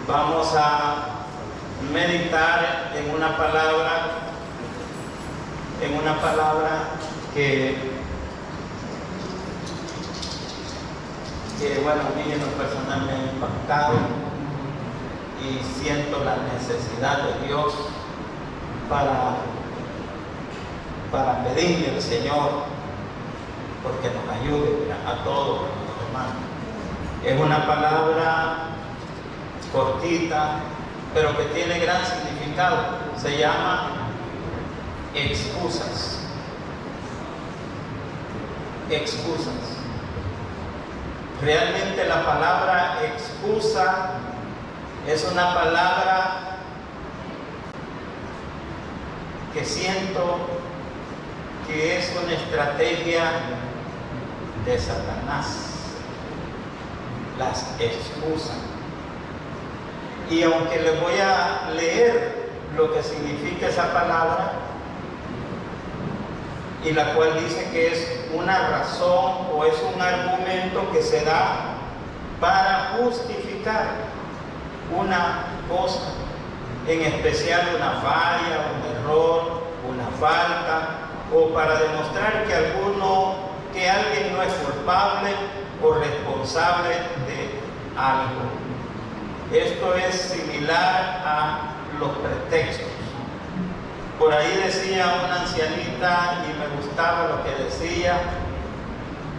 Vamos a meditar en una palabra que bueno, a mí en lo personal me ha impactado y siento la necesidad de Dios para pedirle al Señor porque nos ayude a todos los hermanos. Es una palabra cortita, pero que tiene gran significado. Se llama excusas. Excusas. Realmente la palabra excusa es una palabra que siento que es una estrategia de Satanás. Las excusas. Y aunque les voy a leer lo que significa esa palabra, y la cual dice que es una razón o es un argumento que se da para justificar una cosa, en especial una falla, un error, una falta, o para demostrar que alguien no es culpable o responsable de algo. Esto es similar a los pretextos. Por ahí decía una ancianita, y me gustaba lo que decía,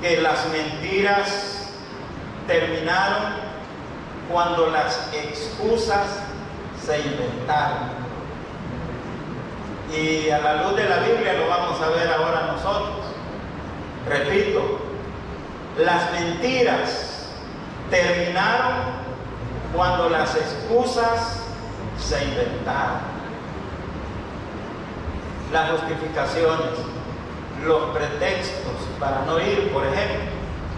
que las mentiras terminaron cuando las excusas se inventaron. Y a la luz de la Biblia lo vamos a ver ahora nosotros. Repito, las mentiras terminaron cuando las excusas se inventaron. Las justificaciones, los pretextos para no ir, por ejemplo,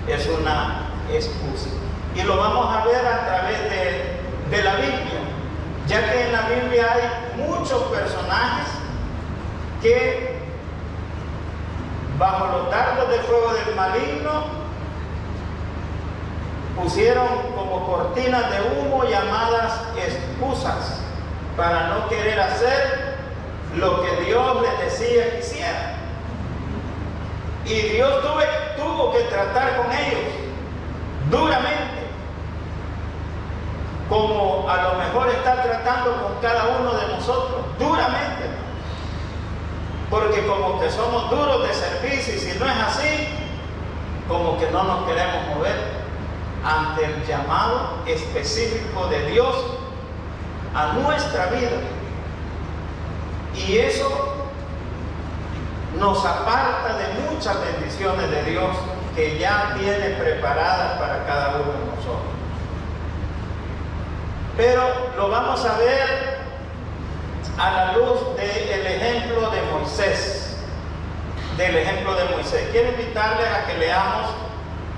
es una excusa. Y lo vamos a ver a través de la Biblia, ya que en la Biblia hay muchos personajes que bajo los dardos de fuego del maligno pusieron como cortinas de humo llamadas excusas para no querer hacer lo que Dios les decía que hicieran. Y Dios tuvo que tratar con ellos duramente, como a lo mejor está tratando con cada uno de nosotros, duramente, porque como que somos duros de servicio, y si no es así, como que no nos queremos mover ante el llamado específico de Dios a nuestra vida. Y eso nos aparta de muchas bendiciones de Dios que ya tiene preparadas para cada uno de nosotros. Pero lo vamos a ver a la luz del ejemplo de Moisés. Quiero invitarles a que leamos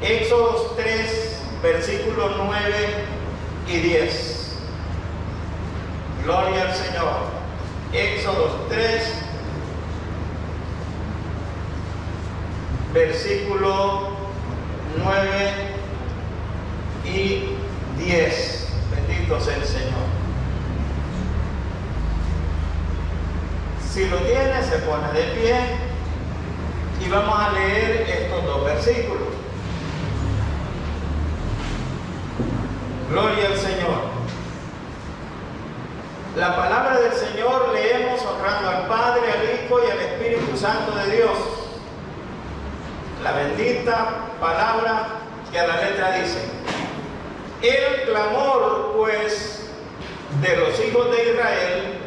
Éxodo 3, versículos 9 y 10. Gloria al Señor. Éxodo 3, versículo 9 y 10. Bendito sea el Señor. Si lo tiene, se pone de pie y vamos a leer estos dos versículos. Gloria al Señor. La palabra del Señor leemos honrando al Padre, al Hijo y al Espíritu Santo de Dios. La bendita palabra que a la letra dice: el clamor, pues, de los hijos de Israel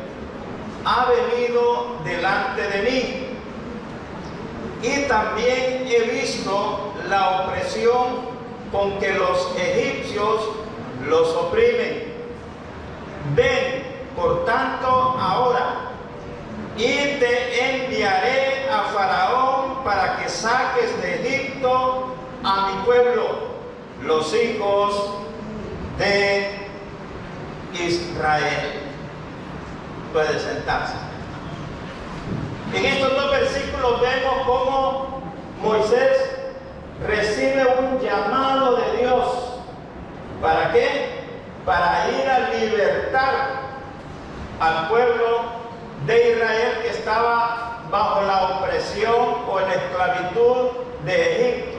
ha venido delante de mí, y también he visto la opresión con que los egipcios los oprimen. Ven, por tanto, ahora, y te enviaré a Faraón para que saques de Egipto a mi pueblo, los hijos de Israel. Puede sentarse. En estos dos versículos vemos cómo Moisés recibe un llamado de Dios. ¿Para qué? Para ir a libertar al pueblo de Israel que estaba bajo la opresión o en la esclavitud de Egipto.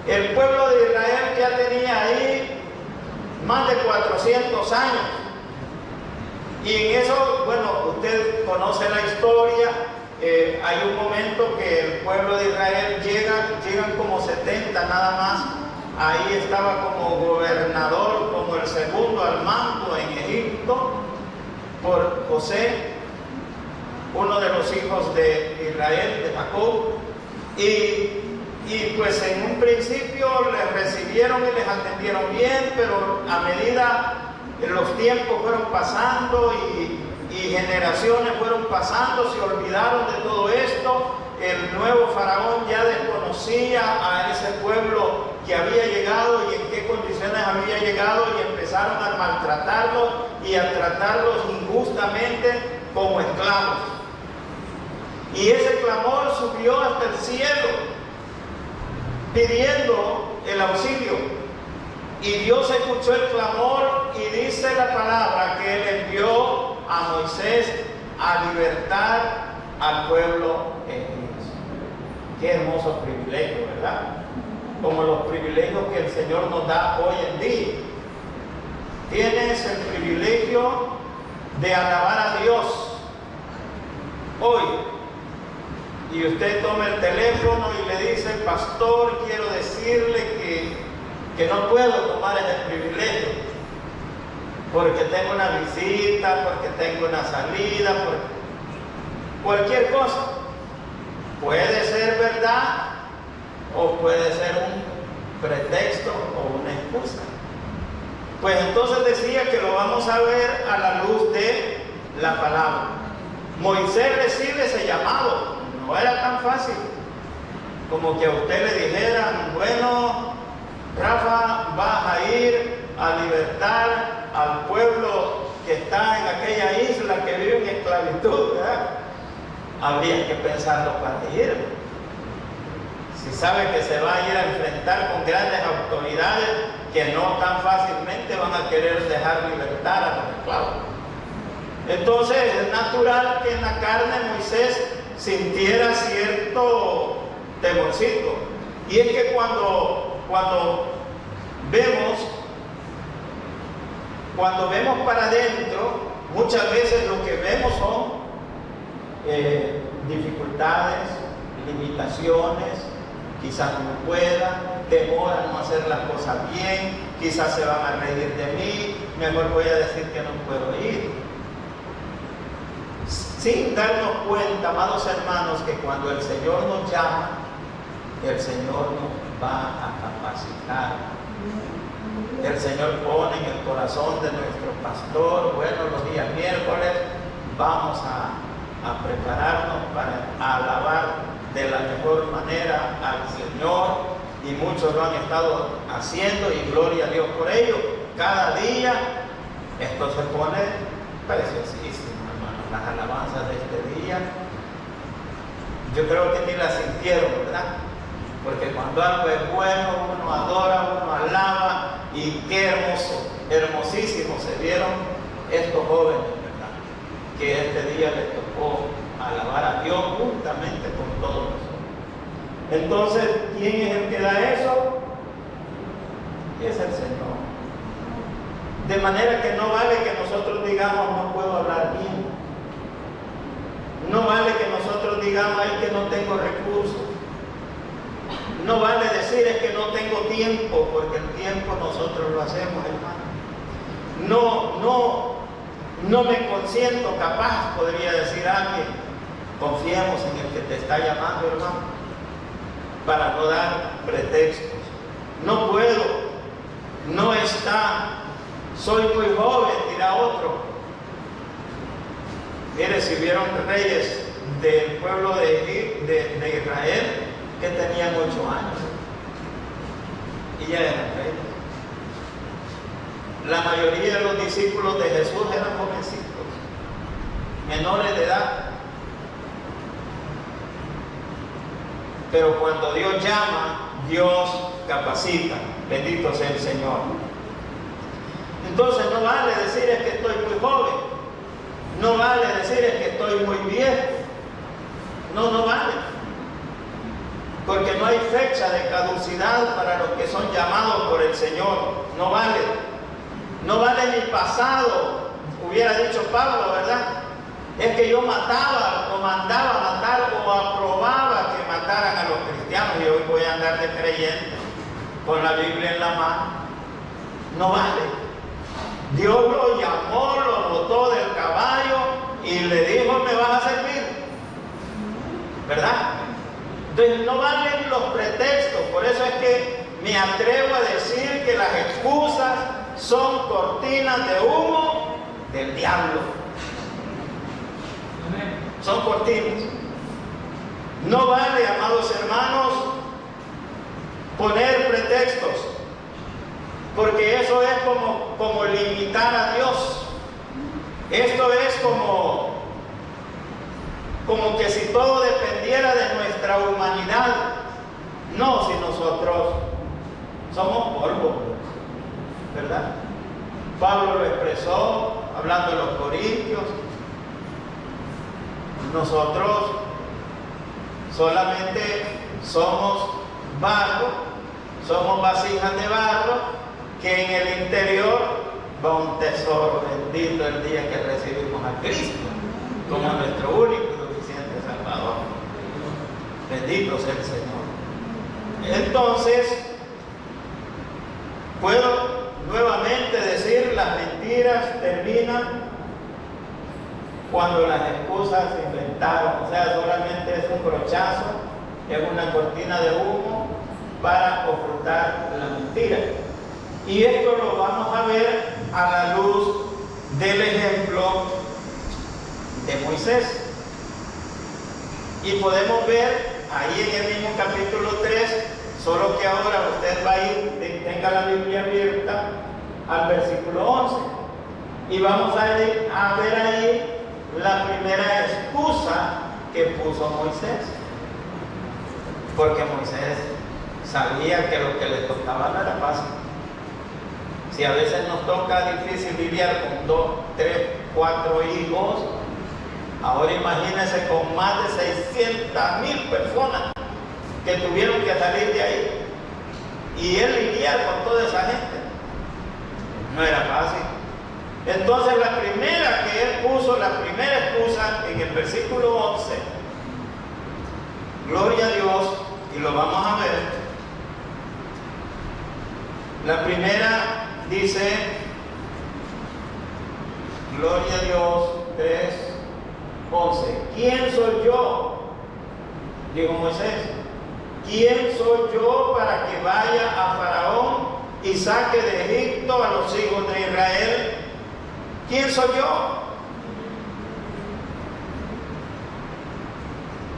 El pueblo de Israel ya tenía ahí más de 400 años. Y en eso, bueno, usted conoce la historia. Hay un momento que el pueblo de Israel llegan como 70 nada más. Ahí estaba como gobernador, como el segundo al mando en Egipto, por José, uno de los hijos de Israel, de Jacob. Y pues en un principio les recibieron y les atendieron bien, pero a medida que los tiempos fueron pasando y generaciones fueron pasando, se olvidaron de todo esto. El nuevo faraón ya desconocía a ese pueblo que había llegado y en qué condiciones había llegado, y empezaron a maltratarlos y a tratarlos injustamente como esclavos. Y ese clamor subió hasta el cielo, pidiendo el auxilio. Y Dios escuchó el clamor y dice la palabra que Él envió a Moisés a libertar al pueblo egipcio. Qué hermoso privilegio, ¿verdad? Como los privilegios que el Señor nos da hoy en día. Tienes el privilegio de alabar a Dios hoy. Y usted toma el teléfono y le dice: pastor, quiero decirle que no puedo tomar ese privilegio, porque tengo una visita, porque tengo una salida, por cualquier cosa. Puede ser verdad o puede ser un pretexto o una excusa. Pues entonces decía que lo vamos a ver a la luz de la palabra. Moisés recibe ese llamado. No era tan fácil como que a usted le dijeran: bueno, Rafa, vas a ir a libertar al pueblo que está en aquella isla que vive en esclavitud, ¿verdad? Habría que pensarlo para ir. Si sabe que se va a ir a enfrentar con grandes autoridades que no tan fácilmente van a querer dejar libertar a los esclavos. Entonces es natural que en la carne Moisés sintiera cierto temorcito. Y es que cuando vemos para adentro, muchas veces lo que vemos son dificultades, limitaciones, quizás no pueda, temor a no hacer las cosas bien, quizás se van a reír de mí, mejor voy a decir que no puedo ir. Sin darnos cuenta, amados hermanos, que cuando el Señor nos llama, el Señor nos va a capacitar. El Señor pone en el corazón de nuestro pastor: bueno, los días miércoles vamos a prepararnos para alabar de la mejor manera al Señor, y muchos lo han estado haciendo y gloria a Dios por ello. Cada día esto se pone preciosísimo, hermanos. Las alabanzas de este día, yo creo que ni las sintieron, ¿verdad? Porque cuando algo es bueno, uno adora, uno alaba, y qué hermoso, hermosísimo se vieron estos jóvenes, ¿verdad? Que este día les tocó alabar a Dios juntamente con todos nosotros. Entonces, ¿quién es el que da eso? Es el Señor. De manera que no vale que nosotros digamos: no puedo hablar bien. No vale que nosotros digamos: ay, que no tengo recursos. No vale decir: es que no tengo tiempo, porque el tiempo nosotros lo hacemos, hermano. No me consiento capaz, podría decir alguien. Confiemos en el que te está llamando, hermano, para no dar pretextos. No puedo, no está, soy muy joven, dirá otro. Mire, si vieron reyes del pueblo de Israel que tenían 8 años y ya eran reyes. La mayoría de los discípulos de Jesús eran jovencitos, menores de edad. Pero cuando Dios llama, Dios capacita. Bendito sea el Señor. Entonces no vale decir: es que decir es que estoy muy viejo. No, no vale. Porque no hay fecha de caducidad para los que son llamados por el Señor. No vale. No vale mi pasado, hubiera dicho Pablo, ¿verdad? Es que yo mataba o mandaba a matar o aprobaba que mataran a los cristianos y hoy voy a andar de creyente con la Biblia en la mano. No vale. Dios lo llamó, lo botó del caballo y le dijo, me vas a servir. ¿Verdad? Entonces no valen los pretextos. Por eso es que me atrevo a decir que las excusas son cortinas de humo del diablo. Son cortinas. No vale, amados hermanos, poner pretextos, porque eso es como limitar a Dios. Esto es como que si todo dependiera de nuestra humanidad. No, si nosotros somos polvo, ¿verdad? Pablo lo expresó hablando de los corintios. Nosotros solamente somos barro, somos vasijas de barro, que en el interior va un tesoro bendito el día que recibimos a Cristo como nuestro único y suficiente Salvador. Bendito sea el Señor. Entonces, puedo nuevamente decir, las mentiras terminan cuando las excusas se inventaron. O sea, solamente es un brochazo, es una cortina de humo para ocultar la mentira. Y esto lo vamos a ver a la luz del ejemplo de Moisés. Y podemos ver ahí en el mismo capítulo 3, solo que ahora usted va a ir, tenga la Biblia abierta al versículo 11. Y vamos a ver ahí la primera excusa que puso Moisés. Porque Moisés sabía que lo que le tocaba no era fácil. Si a veces nos toca difícil lidiar con 2, 3, 4 hijos, ahora imagínense con más de 600,000 personas que tuvieron que salir de ahí. Y él lidiar con toda esa gente no era fácil. Entonces la primera que él puso, la primera excusa en el versículo 11, gloria a Dios, y lo vamos a ver. La primera dice, gloria a Dios, 3:11. ¿Quién soy yo? Dijo Moisés. ¿Quién soy yo para que vaya a Faraón y saque de Egipto a los hijos de Israel? ¿Quién soy yo?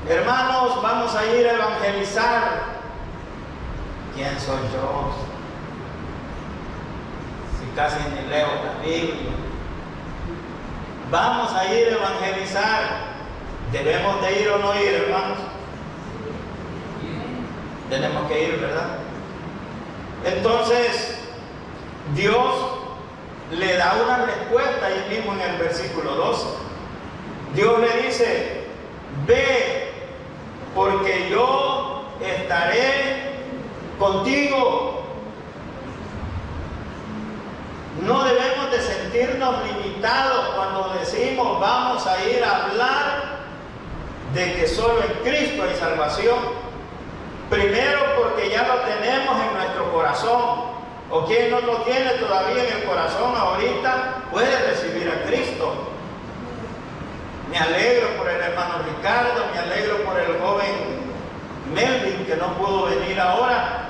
Hermanos, vamos a ir a evangelizar. ¿Quién soy yo? Si casi ni leo la Biblia. Vamos a ir a evangelizar. ¿Debemos de ir o no ir, hermanos? Tenemos que ir, ¿verdad? Entonces, Dios le da una respuesta ahí mismo en el versículo 12. Dios le dice, ve, porque yo estaré contigo. No debemos de sentirnos limitados cuando decimos vamos a ir a hablar de que solo en Cristo hay salvación. Primero porque ya lo tenemos en nuestro corazón. O quien no lo tiene todavía en el corazón ahorita puede recibir a Cristo. Me alegro por el hermano Ricardo, me alegro por el joven Melvin que no pudo venir ahora.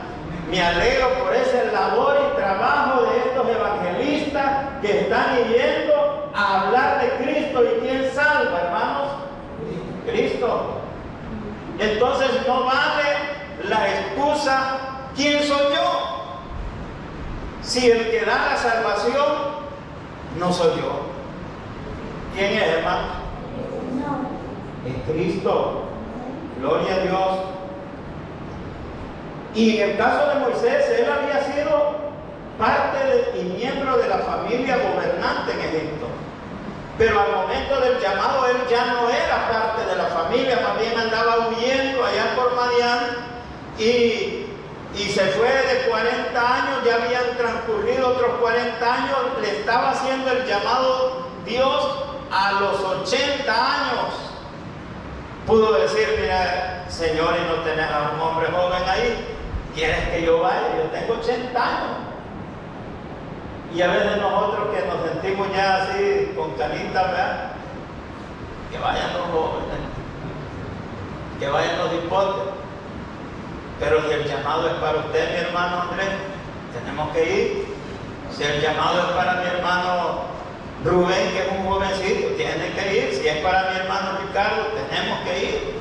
Me alegro por ese labor y trabajo de estos evangelistas que están yendo a hablar de Cristo. ¿Y quién salva, hermanos? Cristo. Entonces no vale la excusa, ¿quién soy yo? Si el que da la salvación no soy yo. ¿Quién es, hermano? Es Cristo. Gloria a Dios. Y en el caso de Moisés, él había sido parte y miembro de la familia gobernante en Egipto. Pero al momento del llamado él ya no era parte de la familia, más bien andaba huyendo allá por Madián y se fue de 40 años, ya habían transcurrido otros 40 años, le estaba haciendo el llamado Dios a los 80 años. Pudo decir, mira, Señor, y no tenés a un hombre joven ahí, ¿quieres que yo vaya? Yo tengo 80 años. Y a veces nosotros que nos sentimos ya así con canitas, ¿verdad? Que vayan los jóvenes, que vayan los hipotes. Pero si el llamado es para usted, mi hermano Andrés, tenemos que ir. Si el llamado es para mi hermano Rubén, que es un jovencito, tiene que ir. Si es para mi hermano Ricardo, tenemos que ir.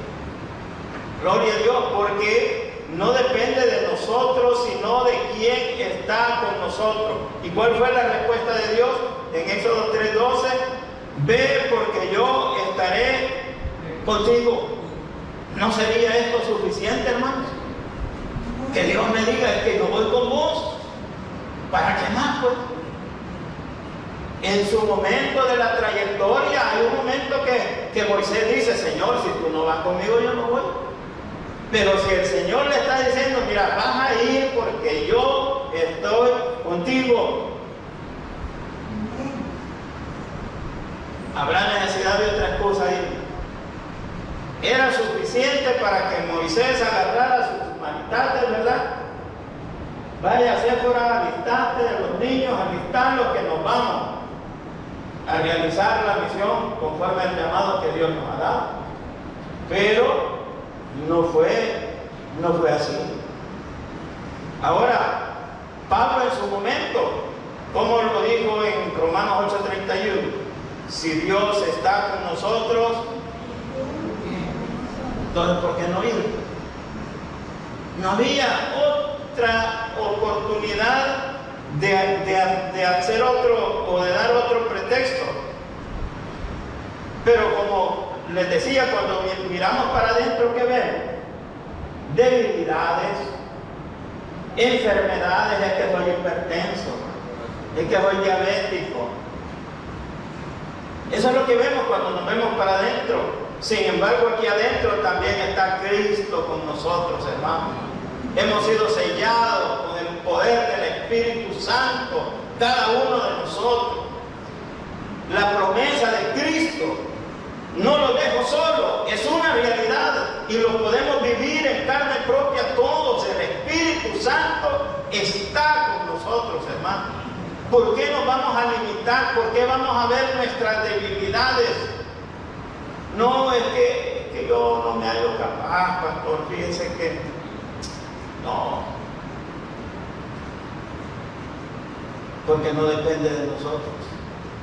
Gloria a Dios, porque no depende de nosotros, sino de quién está con nosotros. ¿Y cuál fue la respuesta de Dios? En Éxodo 3:12, ve porque yo estaré contigo. ¿No sería esto suficiente, hermanos? Que Dios me diga, es que yo voy con vos. ¿Para qué más, pues? En su momento de la trayectoria, hay un momento que Moisés dice, Señor, si tú no vas conmigo, yo no voy. Pero si el Señor le está diciendo, mira, vas a ir porque yo estoy contigo, habrá necesidad de otra cosa ahí. Era suficiente para que Moisés agarrara sus manitates, ¿verdad? Vaya a Séfora, alistate de los niños, alistarlos que nos vamos a realizar la misión conforme al llamado que Dios nos ha dado. Pero no fue así. Ahora, Pablo en su momento, como lo dijo en Romanos 8:31, si Dios está con nosotros, entonces ¿por qué no ir? No había otra oportunidad de hacer otro o de dar otro pretexto. Pero como les decía, cuando miramos para adentro, ¿qué vemos? Debilidades, enfermedades, es que soy hipertenso, es que soy diabético. Eso es lo que vemos cuando nos vemos para adentro. Sin embargo, aquí adentro también está Cristo con nosotros, hermanos. Hemos sido sellados con el poder del Espíritu Santo, cada uno de nosotros. La promesa de Cristo no lo dejo solo, es una realidad y lo podemos vivir en carne propia todos. El Espíritu Santo está con nosotros, hermanos. ¿Por qué nos vamos a limitar? ¿Por qué vamos a ver nuestras debilidades? No, es que yo no me hallo capaz, pastor. Fíjense que no. Porque no depende de nosotros,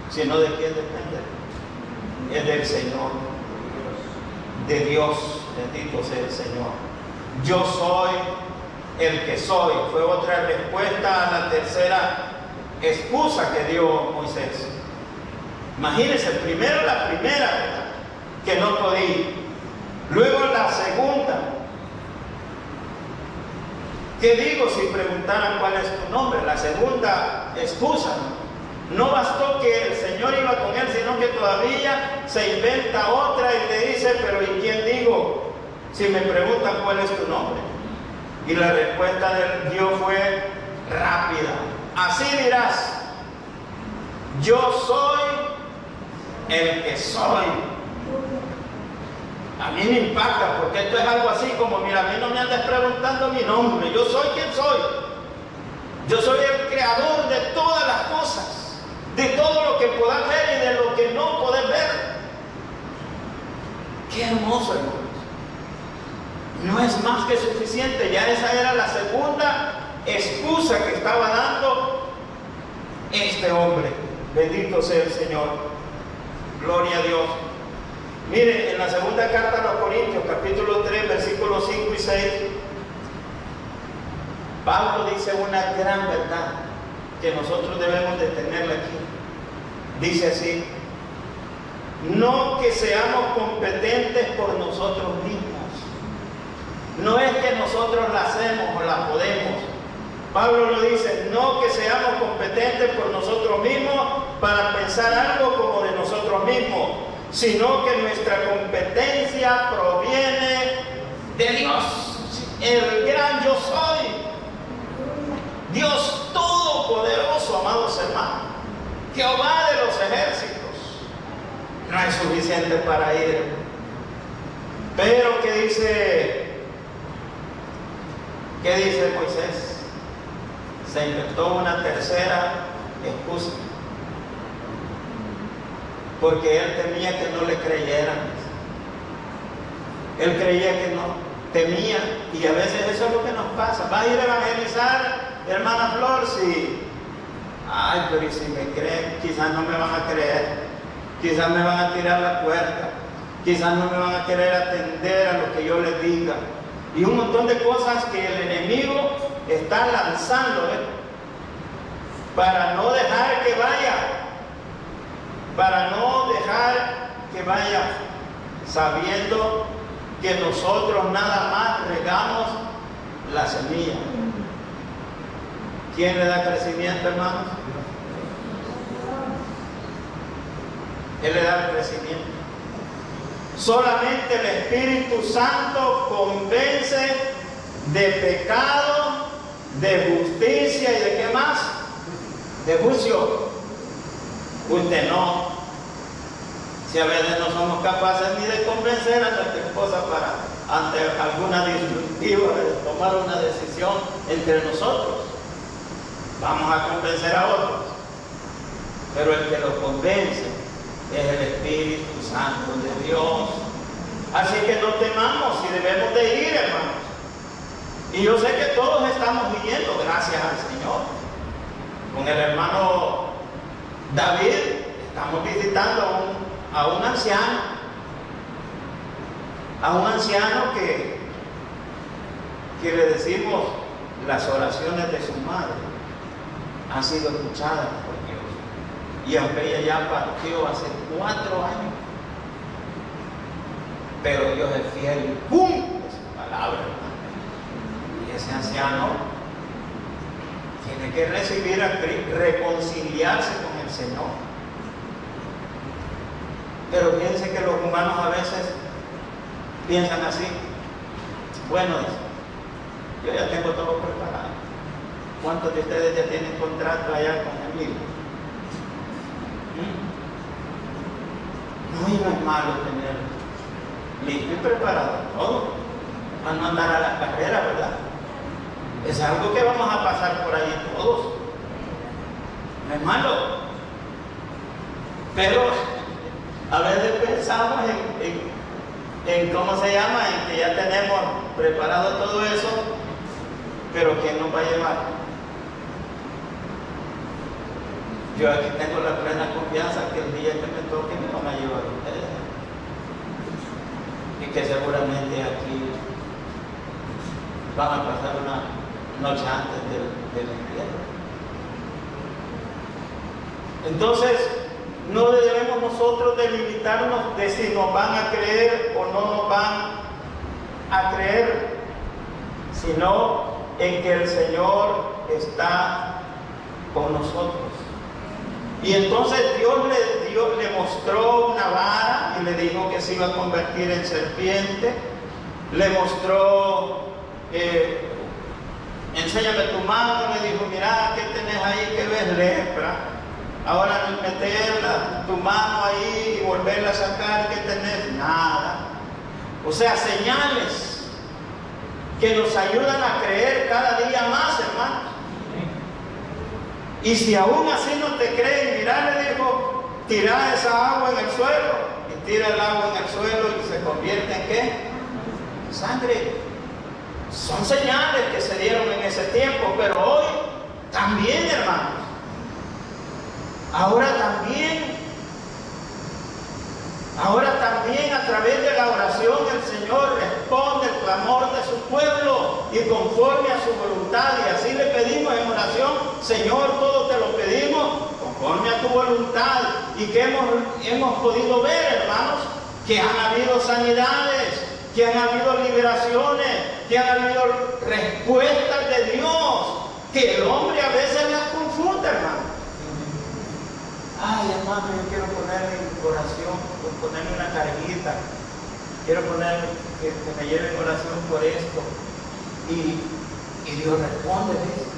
sino de quién depende. Es del Señor, de Dios. Bendito sea el Señor. Yo soy el que soy. Fue otra respuesta a la tercera excusa que dio Moisés. Imagínense, primero la primera, ¿verdad?, que no podía. Luego la segunda. ¿Qué digo si preguntaran cuál es tu nombre? La segunda excusa. No bastó que el Señor iba con él, sino que todavía se inventa otra y le dice, pero ¿y quién digo si me preguntan cuál es tu nombre? Y la respuesta de Dios fue rápida. Así dirás, yo soy el que soy. A mí me impacta porque esto es algo así como, mira, a mí no me andes preguntando mi nombre, yo soy quien soy. Yo soy el creador de todas las cosas, de todo lo que puedas ver y de lo que no podés ver. Qué hermoso, hermanos. No es más que suficiente. Ya esa era la segunda excusa que estaba dando este hombre. Bendito sea el Señor. Gloria a Dios. Miren, en la segunda carta a los Corintios, capítulo 3, versículos 5 y 6, Pablo dice una gran verdad que nosotros debemos de tenerla aquí. Dice así: no que seamos competentes por nosotros mismos. No es que nosotros la hacemos o la podemos. Pablo lo dice, no que seamos competentes por nosotros mismos para pensar algo como de nosotros mismos. mismo, sino que nuestra competencia proviene de Dios, el gran yo soy, Dios todopoderoso, amados hermanos, Jehová de los ejércitos. No es suficiente para ir. Pero ¿qué dice Moisés? Se inventó una tercera excusa, porque él temía que no le creyeran. Él creía que no, temía, y a veces eso es lo que nos pasa. Va a ir a evangelizar, hermana Flor, si, ay, pero si me creen, quizás no me van a creer, quizás me van a tirar la puerta, quizás no me van a querer atender a lo que yo les diga, y un montón de cosas que el enemigo está lanzando, para no dejar que vaya, sabiendo que nosotros nada más regamos la semilla. ¿Quién le da crecimiento, hermanos? Él le da el crecimiento. Solamente el Espíritu Santo convence de pecado, de justicia y de ¿qué más? De juicio. Usted no. Si a veces no somos capaces ni de convencer a nuestra esposa ante alguna disyuntiva, de tomar una decisión entre nosotros, vamos a convencer a otros. Pero el que lo convence es el Espíritu Santo de Dios. Así que no temamos y debemos de ir, hermanos. Y yo sé que todos estamos viniendo, gracias al Señor. Con el hermano David estamos visitando a un anciano que le decimos las oraciones de su madre han sido escuchadas por Dios. Y aunque ella ya partió hace 4 años, pero Dios es fiel y cumple su palabra, hermano. Y ese anciano tiene que recibir a Cristo, reconciliarse con el Señor. Pero piensen que los humanos a veces piensan así. Bueno, yo ya tengo todo preparado. ¿Cuántos de ustedes ya tienen contrato allá con Emilio? No, y no es malo tener listo y preparado todo, para no andar a la carrera, ¿verdad? Es algo que vamos a pasar por ahí todos. No es malo. Pero a veces pensamos en cómo se llama, en que ya tenemos preparado todo eso, pero ¿quién nos va a llevar? Yo aquí tengo la plena confianza que el día que me toque me van a llevar ustedes, y que seguramente aquí van a pasar una noche antes del entierro. Entonces, no debemos nosotros delimitarnos de si nos van a creer o no nos van a creer, sino en que el Señor está con nosotros. Y entonces Dios le mostró una vara y le dijo que se iba a convertir en serpiente. Le mostró, enséñame tu mano, le dijo, mira, ¿qué tenés ahí? ¿Qué ves? Lepra. Ahora meter tu mano ahí y volverla a sacar, ¿qué tenés? Nada. O sea, señales que nos ayudan a creer cada día más, hermanos. Y si aún así no te creen, mira, le dijo, tira esa agua en el suelo. Y tira el agua en el suelo y se convierte en ¿qué? Sangre. Son señales que se dieron en ese tiempo, pero hoy también, hermanos. Ahora también a través de la oración el Señor responde el clamor de su pueblo y conforme a su voluntad. Y así le pedimos en oración, Señor, todo te lo pedimos conforme a tu voluntad. Y que hemos podido ver, hermanos, que han habido sanidades, que han habido liberaciones, que han habido respuestas de Dios, que el hombre a veces las confunde, hermano. Ay, hermano, yo quiero ponerme oración, por ponerme una carguita. Quiero poner que me lleven oración por esto. Y Dios responde, ¿ves?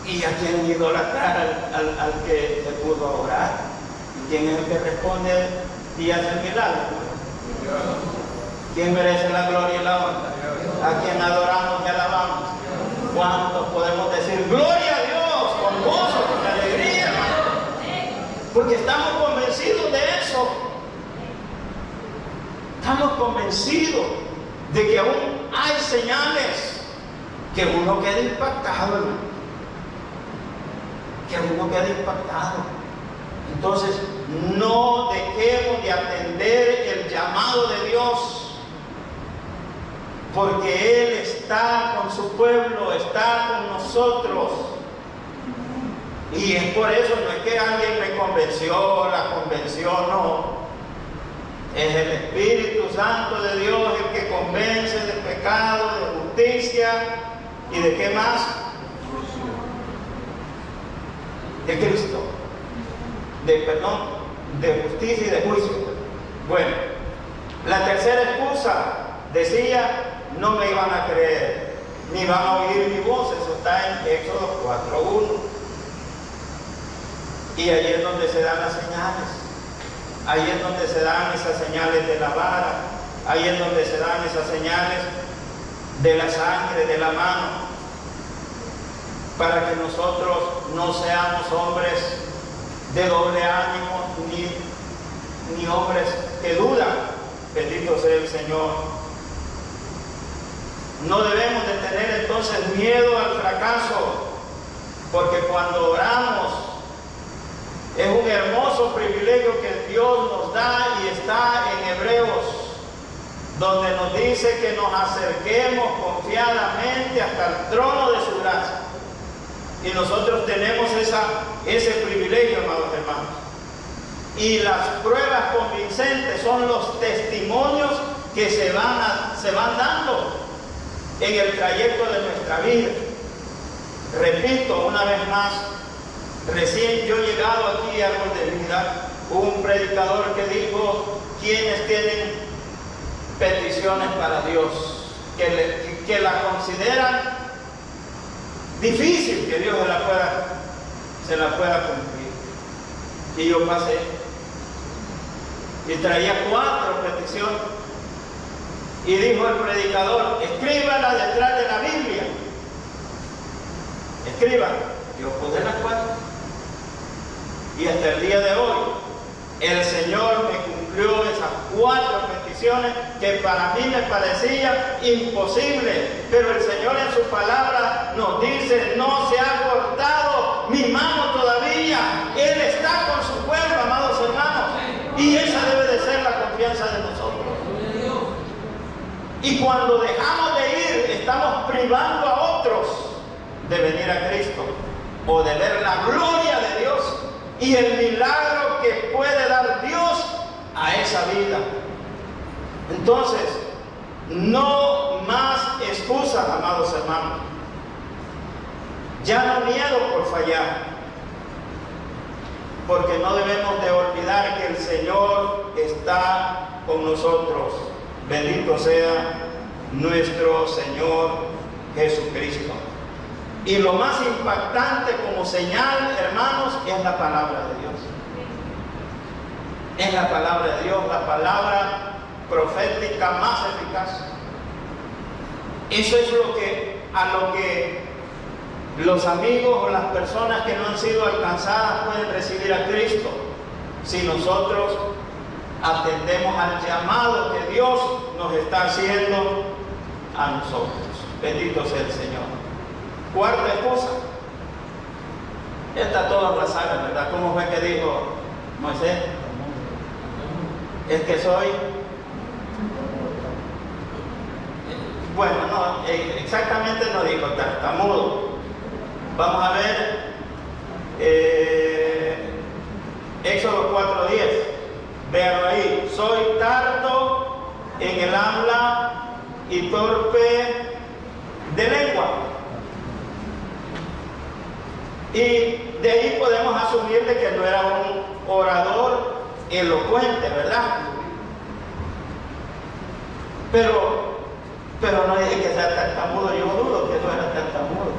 ¿Y a quién idolatrar? Al que te pudo orar. ¿Quién es el que responde y hace el milagro? ¿Quién merece la gloria y la honra? ¿A quien adoramos y alabamos? ¿Cuántos podemos decir gloria a Dios con gozo, con alegría, hermano? Porque estamos convencidos de eso. Estamos convencidos de que aún hay señales que uno queda impactado, hermano. Que uno queda impactado. Entonces, no dejemos de atender el llamado de Dios, porque Él está con su pueblo, está con nosotros. Y es por eso, no es que alguien me convenció, la convenció, no. Es el Espíritu Santo de Dios el que convence de pecado, de justicia y de qué más. De Cristo, de perdón, de justicia y de juicio. Bueno, la tercera excusa decía, no me iban a creer, ni van a oír mi voz. Eso está en Éxodo 4:1. Y ahí es donde se dan las señales, ahí es donde se dan esas señales de la vara, ahí es donde se dan esas señales de la sangre, de la mano, para que nosotros no seamos hombres de doble ánimo, ni hombres que dudan. Bendito sea el Señor. No debemos de tener entonces miedo al fracaso, porque cuando oramos es un hermoso privilegio que Dios nos da, y está en Hebreos, donde nos dice que nos acerquemos confiadamente hasta el trono de su gracia. Y nosotros tenemos ese privilegio, amados hermanos. Y las pruebas convincentes son los testimonios que se van dando en el trayecto de nuestra vida. Repito una vez más, recién yo he llegado aquí a Árbol de Vida, hubo un predicador que dijo, ¿quiénes tienen peticiones para Dios? Que la consideran difícil que Dios se la pueda cumplir. Y yo pasé y traía 4 peticiones, y dijo el predicador, escríbala detrás de la Biblia, escríbala. Yo puse las 4, y hasta el día de hoy el Señor me cumplió esas 4 peticiones que para mí me parecía imposible, pero el Señor en su palabra nos dice, no se ha cortado mi mano todavía. Él está con su pueblo, amados hermanos, y esa debe de ser la confianza de nosotros. Y cuando dejamos de ir, estamos privando a otros de venir a Cristo, o de ver la gloria de Dios y el milagro que puede dar Dios a esa vida. Entonces, no más excusas, amados hermanos. Ya no miedo por fallar, porque no debemos de olvidar que el Señor está con nosotros. Bendito sea nuestro Señor Jesucristo. Y lo más impactante como señal, hermanos, es la palabra de Dios. Es la palabra de Dios, la palabra profética más eficaz. Eso es a lo que los amigos o las personas que no han sido alcanzadas pueden recibir a Cristo, si nosotros atendemos al llamado que Dios nos está haciendo a nosotros. Bendito sea el Señor. Cuarta excusa. Está toda la saga, ¿verdad? ¿Cómo fue que dijo Moisés? Es que soy... Bueno, no, exactamente no dijo tartamudo. Vamos a ver Éxodo 4:10. Véanlo ahí. Soy tardo en el habla y torpe de lengua. Y de ahí podemos asumir de que no era un orador elocuente, ¿verdad? Pero no dije que sea tartamudo, yo dudo que fuera tartamudo.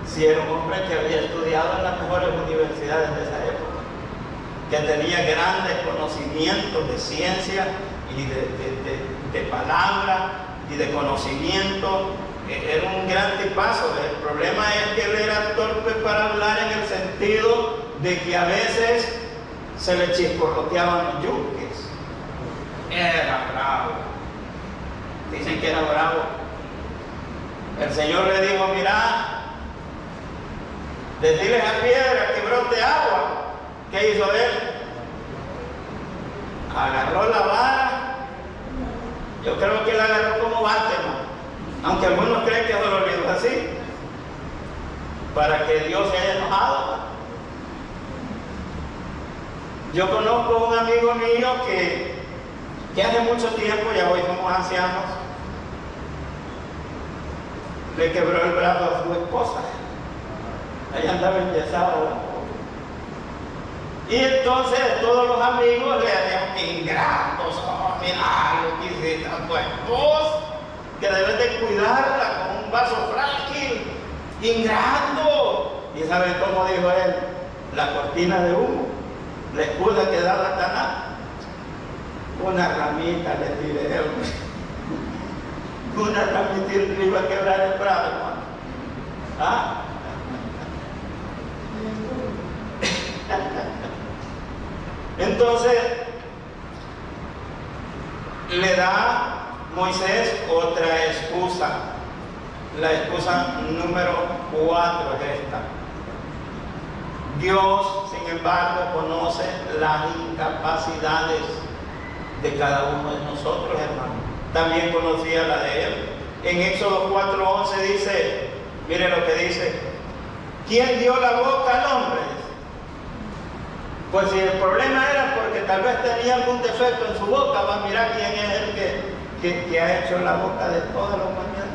Si era un hombre que había estudiado en las mejores universidades de esa época, que tenía grandes conocimientos de ciencia y de palabra y de conocimiento. Era un gran tipazo. El problema es que él era torpe para hablar en el sentido de que a veces se le chisporroteaban los yunques. Era bravo. Dicen que era bravo. El Señor le dijo: mira, decirles a piedra que brote agua. ¿Qué hizo él? Agarró la vara. Yo creo que la agarró como Batman, aunque algunos creen que solo lo hizo así, para que Dios se haya enojado. Yo conozco un amigo mío que hace mucho tiempo, ya hoy somos ancianos, le quebró el brazo a su esposa. Ella andaba enyesada. Y entonces todos los amigos le decían: ingratos, oh, mira lo que hiciste a tu esposa, que debes de cuidarla con un vaso frágil, ingrato. ¿Y saben cómo dijo él? La cortina de humo, la excusa que da Satanás. Una ramita le tiré, una ramita le iba a quebrar el brazo, hermano. ¿Ah? Entonces le da Moisés otra excusa. La excusa número 4 es esta: Dios, sin embargo, conoce las incapacidades de cada uno de nosotros, hermano. También conocía la de él. En Éxodo 4:11 dice, mire lo que dice: ¿quién dio la boca al hombre? Pues si el problema era porque tal vez tenía algún defecto en su boca, va a mirar quién es el que ha hecho la boca de toda la humanidad.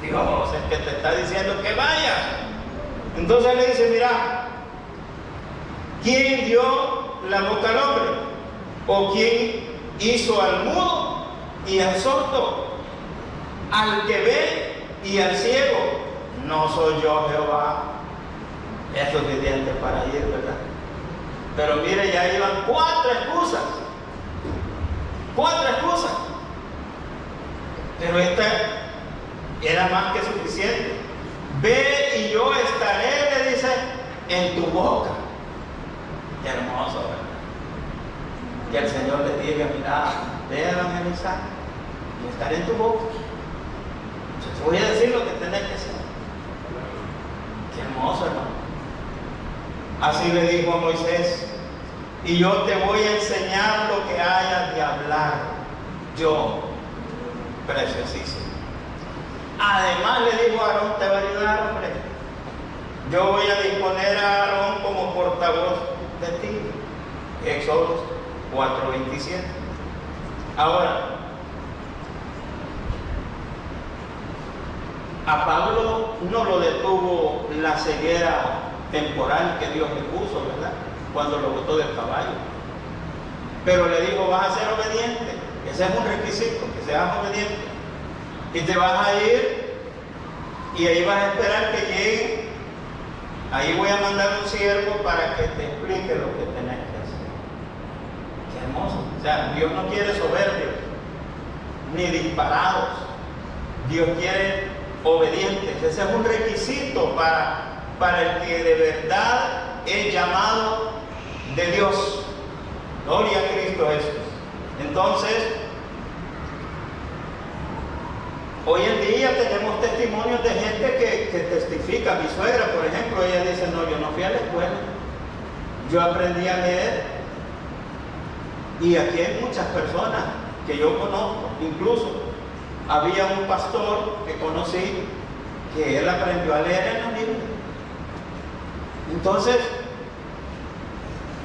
Dios, es que te está diciendo que vaya. Entonces le dice: mira, ¿quién dio la boca al hombre? ¿O quién hizo al mudo y al sordo, al que ve y al ciego? No soy yo, Jehová. Es suficiente para ir, ¿verdad? Pero mire, ya iban 4 excusas. 4 excusas. Pero esta era más que suficiente. Ve y yo estaré, le dice, en tu boca. Qué hermoso, ¿verdad? Que el Señor le diga: mira, ve a evangelizar y estaré en tu boca. Yo te voy a decir lo que tenés que hacer. Qué hermoso, hermano. Así le dijo a Moisés: y yo te voy a enseñar lo que hayas de hablar. Yo, preciosísimo. Además le dijo a Aarón: te va a ayudar, hombre. Yo voy a disponer a Aarón como portavoz de ti. Éxodo 4:27. Ahora, a Pablo no lo detuvo la ceguera temporal que Dios le puso, ¿verdad? Cuando lo botó del caballo. Pero le dijo: vas a ser obediente. Ese es un requisito, que seas obediente. Y te vas a ir y ahí vas a esperar que llegue. Ahí voy a mandar un siervo para que te explique lo que tenés que hacer. Qué hermoso. O sea, Dios no quiere soberbios ni disparados. Dios quiere obedientes. Ese es un requisito para el que de verdad es llamado de Dios. Gloria a Cristo Jesús. Entonces, hoy en día tenemos testimonios de gente que testifica. Mi suegra, por ejemplo, ella dice: no, yo no fui a la escuela, yo aprendí a leer. Y aquí hay muchas personas que yo conozco. Incluso había un pastor que conocí que él aprendió a leer en la Biblia. Entonces,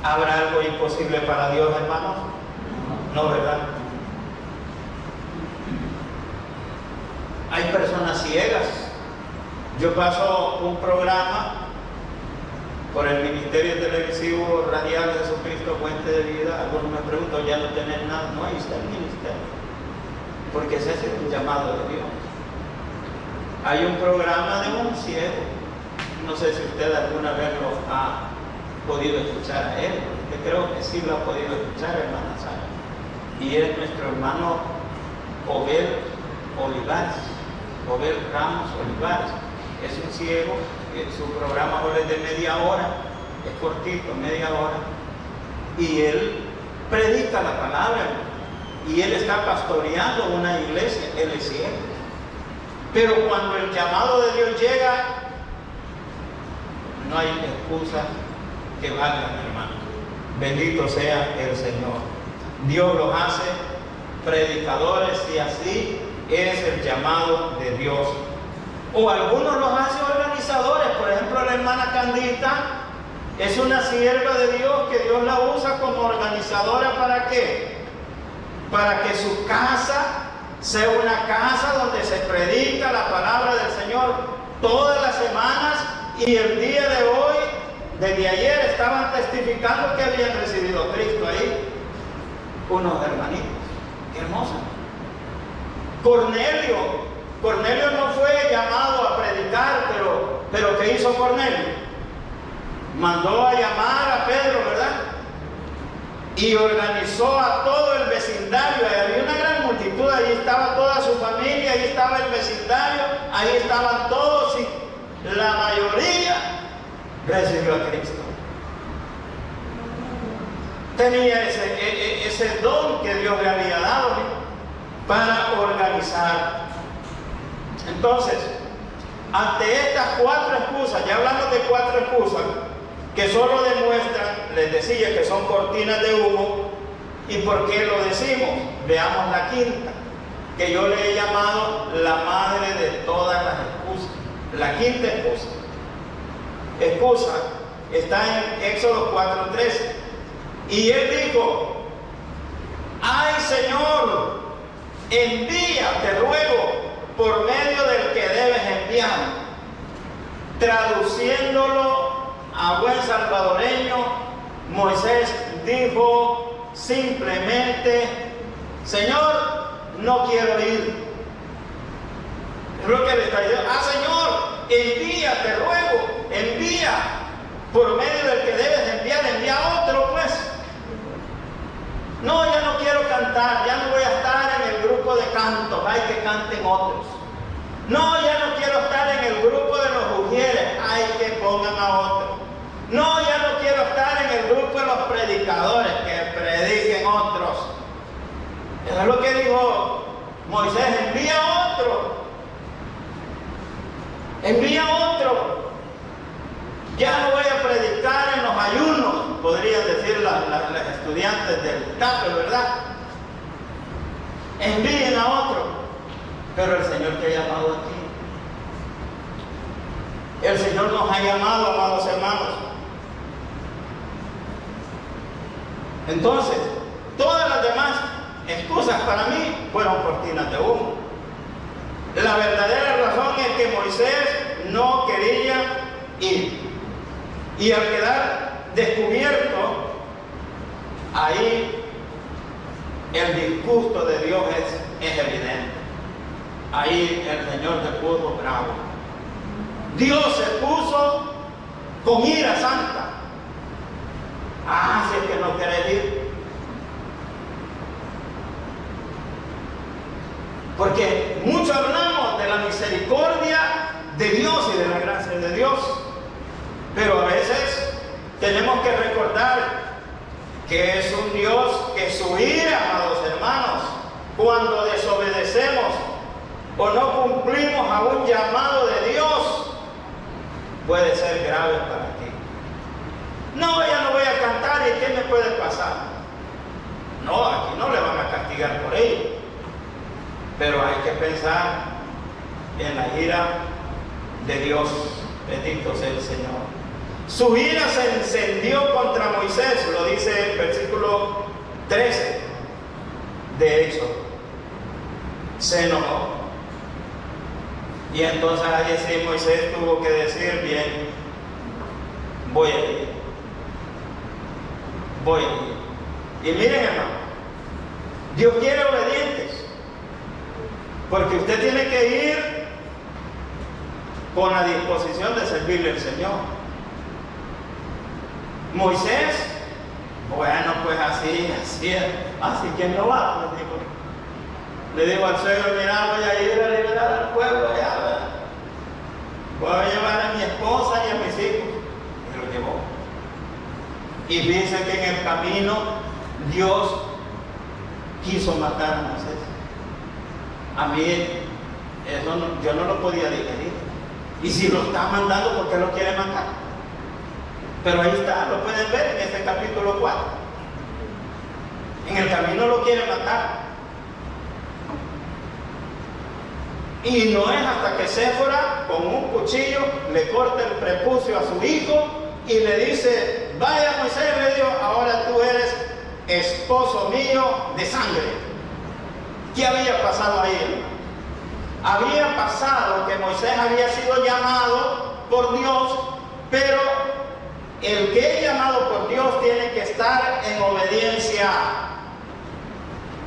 ¿habrá algo imposible para Dios, hermanos? No, ¿verdad? Hay personas ciegas. Yo paso un programa por el ministerio televisivo radial de Jesucristo, Fuente de Vida. Algunos me preguntan, ya no tenés nada. No, ahí está el ministerio, porque ese es un llamado de Dios. Hay un programa de un ciego, no sé si usted alguna vez lo ha podido escuchar a él, yo creo que sí lo ha podido escuchar, hermana Sara, y es nuestro hermano Obed Olivares, Obed Ramos Olivares. Es un ciego, su programa ahora es de media hora, es cortito, media hora, y él predica la palabra, y él está pastoreando una iglesia, él es ciego. Pero cuando el llamado de Dios llega, no hay excusa que valgan, hermano. Bendito sea el Señor. Dios los hace predicadores y así es el llamado de Dios. O algunos los hace organizadores. Por ejemplo, la hermana Candita es una sierva de Dios que Dios la usa como organizadora. ¿Para qué? Para que su casa sea una casa donde se predica la palabra del Señor todas las semanas, y el día de hoy, desde ayer, estaban testificando que habían recibido a Cristo ahí unos hermanitos. Qué hermoso. Cornelio no fue llamado a predicar, pero ¿qué hizo Cornelio? Mandó a llamar a Pedro, ¿verdad? Y organizó a todo el vecindario. Ahí había una gran multitud, ahí estaba toda su familia, ahí estaba el vecindario, ahí estaban todos, y la mayoría recibió a Cristo. Tenía ese don que Dios le había dado, ¿sí?, para organizar. Entonces, ante estas 4 excusas, ya hablamos de 4 excusas que solo demuestran, les decía, que son cortinas de humo. ¿Y por qué lo decimos? Veamos la quinta, que yo le he llamado la madre de todas las excusas. La quinta excusa está en Éxodo 4:13. Y él dijo: ay, Señor, envía, te ruego, por medio del que debes enviar. Traduciéndolo a buen salvadoreño, Moisés dijo simplemente: Señor, no quiero ir. Es lo que le está diciendo. Ah, Señor, envía, te ruego, envía, por medio del que debes enviar, envía a otro, pues. No, ya no quiero cantar, ya no voy a estar en el grupo de canto, hay que canten otros. No, ya no quiero estar en el grupo de los ujieres, hay que pongan a otros. No, ya no quiero estar en el grupo de los predicadores, que prediquen otros. Eso es lo que dijo Moisés: envía otro. Envía otro. Ya no voy a predicar en los ayunos, podrían decir las estudiantes del TAPE, ¿verdad? Envíen a otro. Pero el Señor te ha llamado a ti. El Señor nos ha llamado, amados hermanos. Entonces, todas las demás excusas para mí fueron cortinas de humo. La verdadera razón es que Moisés no quería ir. Y al quedar descubierto, ahí el disgusto de Dios es evidente. Ahí el Señor se puso bravo. Dios se puso con ira santa. Ah, si es que no querés ir. Porque mucho hablamos de la misericordia de Dios y de la gracia de Dios. Pero a veces tenemos que recordar que es un Dios que su ira, amados hermanos, cuando desobedecemos o no cumplimos a un llamado de Dios, puede ser grave para ti. No, ya no voy a cantar, ¿y qué me puede pasar? No, aquí no le van a castigar por ello. Pero hay que pensar en la ira de Dios. Bendito sea el Señor. Su ira se encendió contra Moisés, lo dice el versículo 13 de Éxodo. Se enojó. Y entonces ahí sí Moisés tuvo que decir: bien, voy a ir. Voy a ir. Y miren, hermano, Dios quiere obedientes, porque usted tiene que ir con la disposición de servirle al Señor. Moisés, bueno, pues así, ¿quién no va? Le digo al suegro, mira, voy a ir a liberar al pueblo, ya, voy a llevar a mi esposa y a mis hijos. Y lo llevó. Y dice que en el camino Dios quiso matar a Moisés. A mí, eso no, yo no lo podía digerir. Y si lo está mandando, ¿por qué lo quiere matar? Pero ahí está, lo pueden ver en este capítulo 4. En el camino lo quiere matar. Y no es hasta que Séfora con un cuchillo le corta el prepucio a su hijo y le dice, vaya Moisés, le dijo, ahora tú eres esposo mío de sangre. ¿Qué había pasado ahí? Había pasado que Moisés había sido llamado por Dios, pero el que es llamado por Dios tiene que estar en obediencia.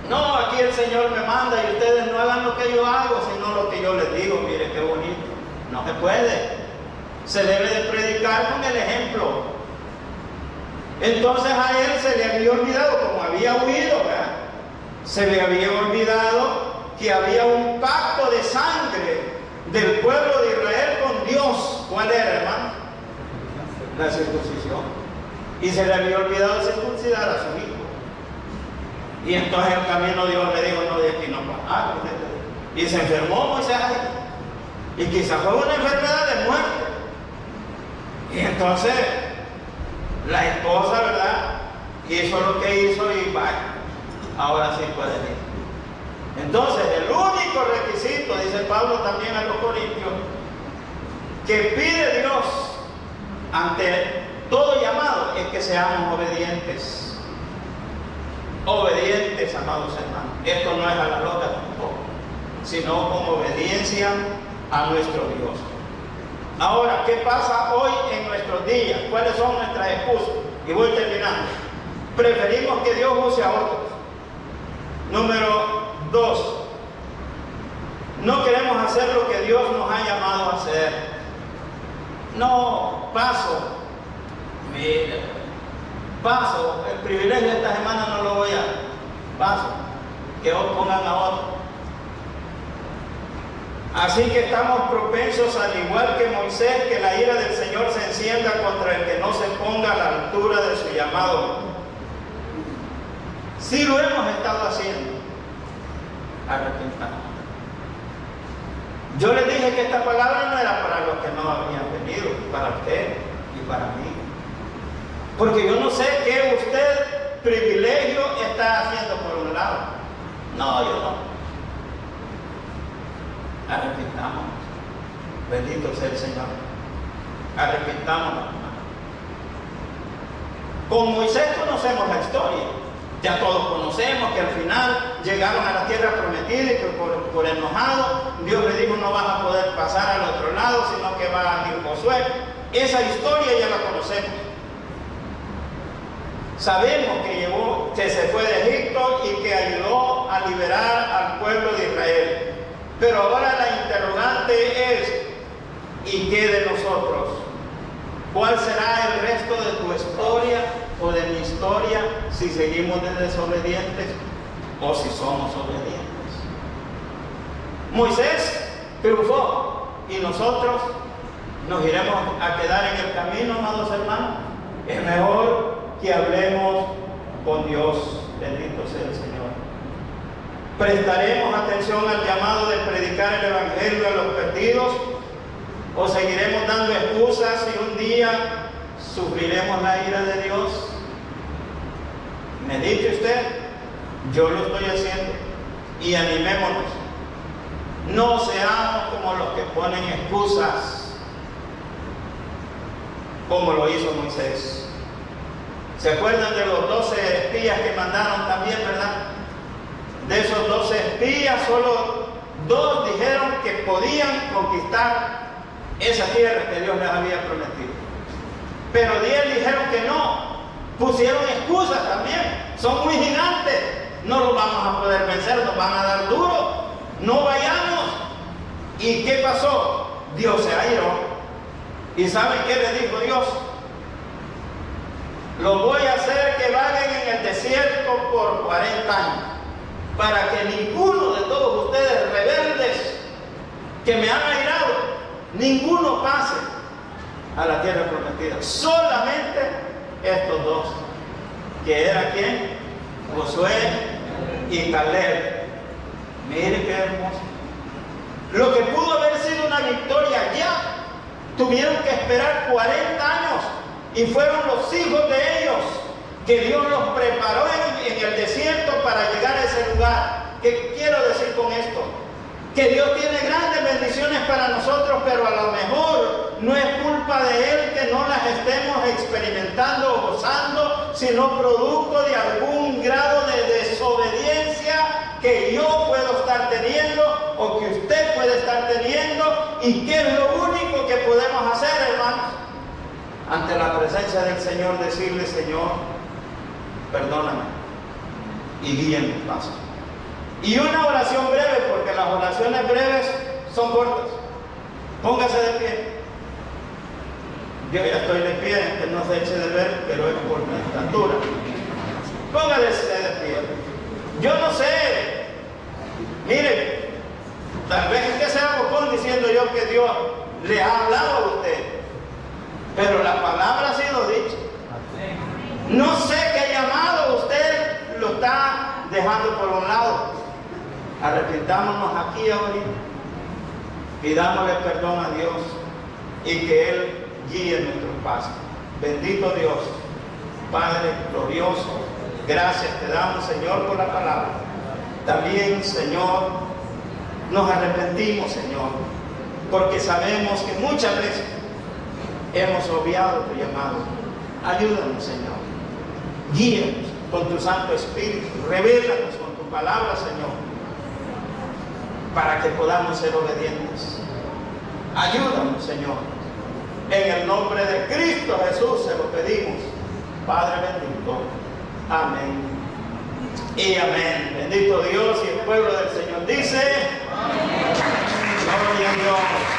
No, aquí el Señor me manda y ustedes no hagan lo que yo hago, sino lo que yo les digo. Mire qué bonito. No se puede. Se debe de predicar con el ejemplo. Entonces a él se le había olvidado, como había huido, ¿verdad? Se le había olvidado que había un pacto de sangre del pueblo de Israel con Dios. ¿Cuál era, hermano? La circuncisión. Y se le había olvidado circuncidar a su hijo. Y entonces en el camino Dios le dijo, no, de aquí no pasa. Y se enfermó Moisés ahí. Y quizás fue una enfermedad de muerte. Y entonces la esposa, ¿verdad?, hizo lo que hizo y vaya, ahora sí puede ir. Entonces el único requisito, dice Pablo también a los Corintios, que pide Dios ante todo llamado es que seamos obedientes. Obedientes, amados hermanos. Esto no es a la loca tampoco, sino con obediencia a nuestro Dios. Ahora, ¿qué pasa hoy en nuestros días? ¿Cuáles son nuestras excusas? Y voy terminando. Preferimos que Dios use a otros. Número 2. No queremos hacer lo que Dios nos ha llamado a hacer. No, paso. Mire, paso. El privilegio de esta semana no lo voy a... Paso. Que os pongan a otro. Así que estamos propensos, al igual que Moisés, que la ira del Señor se encienda contra el que no se ponga a la altura de su llamado. Sí lo hemos estado haciendo. Arrepentamos. Yo les dije que esta palabra no era para los que no habían venido, para usted y para mí. Porque yo no sé qué usted privilegio está haciendo por un lado. No, yo no. Arrepentamos. Bendito sea el Señor. Arrepentamos, hermano. Con Moisés conocemos la historia. Ya todos conocemos que al final llegaron a la tierra prometida y que por enojado Dios le dijo, no vas a poder pasar al otro lado, sino que va a ir Josué. Esa historia ya la conocemos. Sabemos que se fue de Egipto y que ayudó a liberar al pueblo de Israel. Pero ahora la interrogante es, ¿y qué de nosotros? ¿Cuál será el resto de tu historia o de mi historia si seguimos de desobedientes o si somos obedientes? Moisés triunfó y nosotros nos iremos a quedar en el camino, amados hermanos. Es mejor que hablemos con Dios. Bendito sea el Señor. ¿Prestaremos atención al llamado de predicar el Evangelio a los perdidos? ¿O seguiremos dando excusas y un día sufriremos la ira de Dios? Medite usted, yo lo estoy haciendo. Y animémonos. No seamos como los que ponen excusas, como lo hizo Moisés. ¿Se acuerdan de los 12 espías que mandaron también, verdad? De esos 12 espías, solo 2 dijeron que podían conquistar esa tierra que Dios les había prometido. Pero 10 dijeron que no. Pusieron excusas también. Son muy gigantes. No los vamos a poder vencer, nos van a dar duro. No vayamos. ¿Y qué pasó? Dios se airó. ¿Y saben qué le dijo Dios? Los voy a hacer que vaguen en el desierto por 40 años, para que ninguno de todos ustedes rebeldes que me han airado, ninguno pase a la tierra prometida. Solamente estos dos, que era ¿quién? Josué y Caleb. Mire qué hermoso. Lo que pudo haber sido una victoria ya, tuvieron que esperar 40 años. Y fueron los hijos de ellos que Dios los preparó en el desierto para llegar a ese lugar. ¿Qué quiero decir con esto? Que Dios tiene grandes bendiciones para nosotros, pero a lo mejor no es culpa de Él que no las estemos experimentando o gozando, sino producto de algún grado de desobediencia que yo puedo estar teniendo o que usted puede estar teniendo. ¿Y qué es lo único que podemos hacer, hermanos? Ante la presencia del Señor, decirle: Señor, perdóname y guíe mi paso. Y una oración breve, porque las oraciones breves son cortas. Póngase de pie. Yo ya estoy de pie, que no se eche de ver, pero es por mi estatura. Póngase de pie. Yo no sé, mire, tal vez es que sea bocón diciendo yo que Dios le ha hablado a usted, pero la palabra ha sido dicha. No sé qué llamado usted lo está dejando por un lado. Arrepintámonos aquí ahorita, pidámosle perdón a Dios y que Él guíe nuestros pasos. Bendito Dios, Padre glorioso, gracias te damos, Señor, por la palabra. También, Señor, nos arrepentimos, Señor, porque sabemos que muchas veces hemos obviado tu llamado. Ayúdanos, Señor. Guíanos con tu Santo Espíritu. Revélanos con tu palabra, Señor, para que podamos ser obedientes. Ayúdanos, Señor. En el nombre de Cristo Jesús se lo pedimos. Padre bendito. Amén y amén. Bendito Dios, y el pueblo del Señor dice: amén. Gloria a Dios.